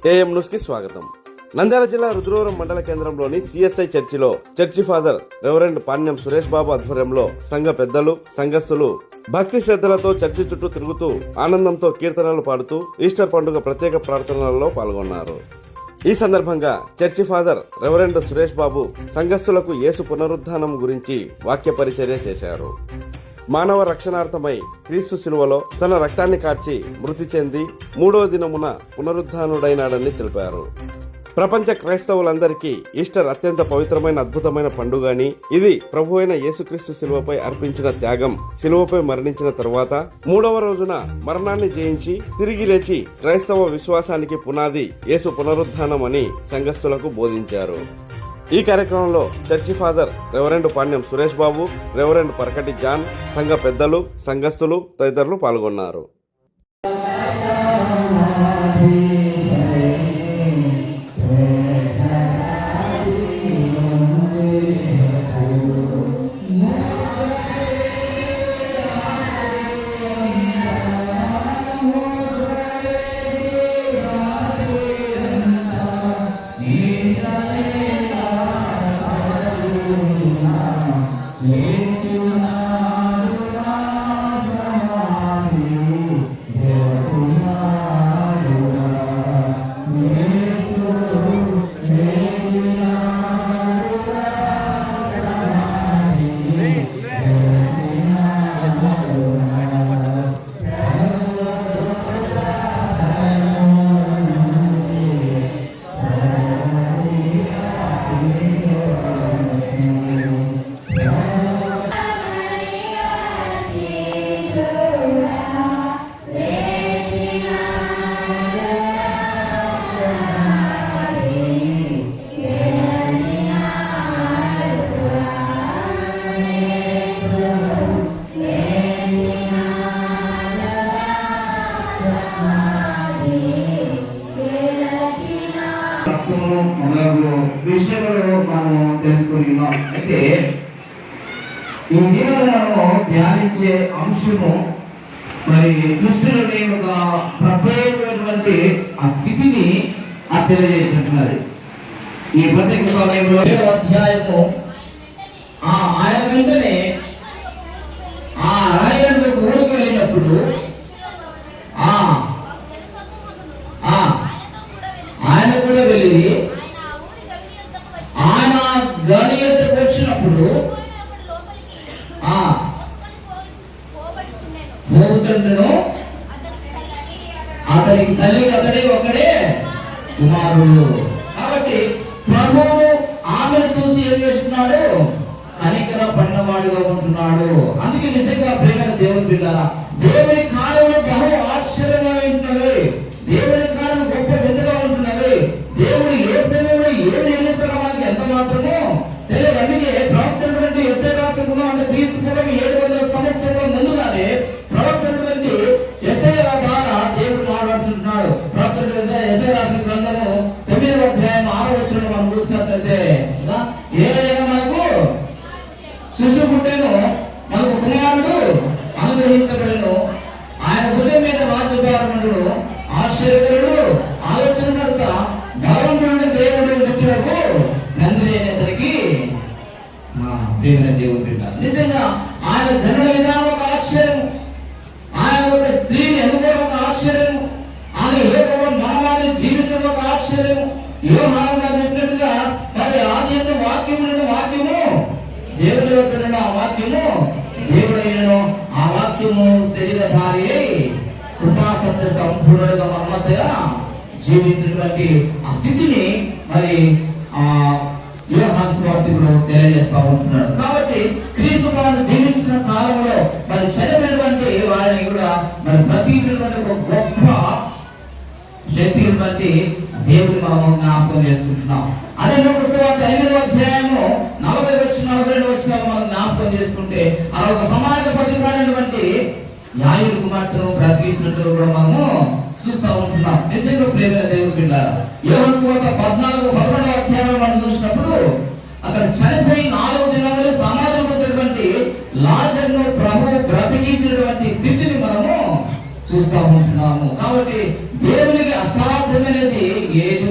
AM news కి స్వాగతం. నంద్యాల జిల్లా రుద్రవరం మండల కేంద్రంలోని సిఎస్ఐ చర్చిలో church father reverend Panyam Suresh Babu ఆధ్వర్యంలో సంఘ పెద్దలు, సంఘస్థులు భక్తి శ్రద్ధలతో చర్చి చుట్టూ తిరుగుతూ ఆనందంతో కీర్తనలు పాడుతూ ఈస్టర్ పండుగ ప్రత్యేక ప్రార్థనలలో పాల్గొన్నారు. ఈ సందర్భంగా church father reverend Suresh Babu సంఘస్థులకు యేసు పునరుద్ధానం గురించి వాక్య పరిచర్య చేశారు. మానవ రక్షణార్థమై క్రీస్తు శిలువలో తన రక్తాన్ని కార్చి మృతి చెంది 3వ దినమున పునరుద్ధానుడైనాడని తెలిపారు. ప్రపంచ క్రైస్తవులందరికీ ఈస్టర్ అత్యంత పవిత్రమైన అద్భుతమైన పండుగ అని, ఇది ప్రభు అయిన యేసుక్రీస్తు శిలువపై అర్పించిన త్యాగం, శిలువపై మరణించిన తరువాత 3వ రోజున మరణాన్ని జయించి తిరిగి లేచి క్రైస్తవ విశ్వాసానికి పునాది యేసు పునరుద్ధానం అని సంఘస్థులకు బోధించారు. ఈ కార్యక్రమంలో church father reverend Panyam Suresh Babu, reverend Parakati John, సంఘ పెద్దలు, సంఘస్థులు తదితరులు పాల్గొన్నారు. విషయంలో మనం తెలుసుకున్నాం. అయితే ఈ దినాలను ధ్యానించే అంశము మరి సృష్టిలోని ఒక ప్రత్యేకమైనటువంటి ఆ స్థితిని తెలియజేసినట్టున్నది. ఈ ప్రత్యేక సమయంలో అధ్యాయము ఆయన వెంటనే ఆ రాయలకు ఊరికి వెళ్ళినప్పుడు ఆయన కూడా వెళ్ళి ఆయన గని ఎద్దకు వచ్చినప్పుడు అతనికి తల్లి అతడే ఒకడే కుమారుడు. కాబట్టి ప్రభువు ఆమెను చూసి ఏం చేస్తున్నాడు? కనికర పడినవాడుగా ఉంటున్నాడు. అందుకే నిజంగా ప్రేమ దేవుని బిడ్డారా, దేవుని కాలంలో బహు ఆశ్చర్యమైనవి, దేవుని కాలం గొప్ప విందుగా ఉంటున్నవి. దేవుడు ఏ సమయంలో ఏమి నిర్ణయిస్తారో మనకి ఎంత మాత్రమో తెలియదు. అందుకే ప్రవక్తటువంటి ఎస్ఐ రాసముగా అంటే క్రీస్తు పూర్వం 700 సంవత్సరాల ముందుగానే ప్రవక్తటువంటి ఎస్ఐ ద్వారా దేవుడు మాట్లాడుతుంటున్నాడు. ప్రవక్త ఎస్ఐ రాసిన గ్రంథము 9వ అధ్యాయం 6వ వచనం మనం చూసినట్లయితే ఏదైనా మనకు శిశువు పుట్టెను, మనకు కుమారుడు అనుగ్రహించబడెను, ఆయన భుజం మీద రాజ్యభారముడు, ఆశ్చర్యకరుడు, ఆలోచనకర్త, బలవంతుడు, దేవుడు, నిత్యులకు తండ్రి అనేతనికి దేవుని పెట్టారు. నిజంగా ఆయన జనన విధానం ఒక ఆశ్చర్యం, ఆయన ఒక స్త్రీని ఎన్నుకోవడం ఒక ఆశ్చర్యం, ఆయన లోకంలో మానవాన్ని జీవించడం ఒక ఆశ్చర్యం. యోహానుగా చెప్పినట్టుగా మరి ఆది యొక్క వాక్యము దేవుని వద్ద ఆ వాక్యము దేవుడైనను, ఆ వాక్యము శరీరధారి అయి కృపా సత్య సంపూర్ణుడుగా మమ్మతగా జీవించినటువంటి ఆ స్థితిని మరి యోహాను సువార్తికుడు తెలియజేస్తా ఉంటున్నాడు. కాబట్టి క్రీస్తు తాను జీవించిన కాలంలో మరి చనిపోయినటువంటి వారిని కూడా మరి బ్రతికినటువంటి ఒక గొప్ప శక్తి బట్టి దేవుని మనం జ్ఞాపకం చేసుకుంటున్నాం. అదే లోక సువార్త 5వ అధ్యాయము 40 వచనం 42 వచనాలు మనం జ్ఞాపకం చేసుకుంటే ఆ ఒక సమాజ పథకాలైనటువంటి యాయిరు కుమార్తెను బ్రతికించినట్టు కూడా మనము చూస్తా ఉంటున్నాం. నిజంగా ప్రేమ దేవుని బిడ్డలారా, యోహాను సువార్త 14-11 అధ్యాయంలో మనం చూసినప్పుడు అక్కడ చనిపోయి 4 దినాలు సమాజంలో వచ్చినటువంటి లాజర్ను ప్రభు బ్రతికించినటువంటి స్థితిని మనము చూస్తా ఉంటున్నాము. కాబట్టి దేవునికి అసాధ్యమైనది ఏటు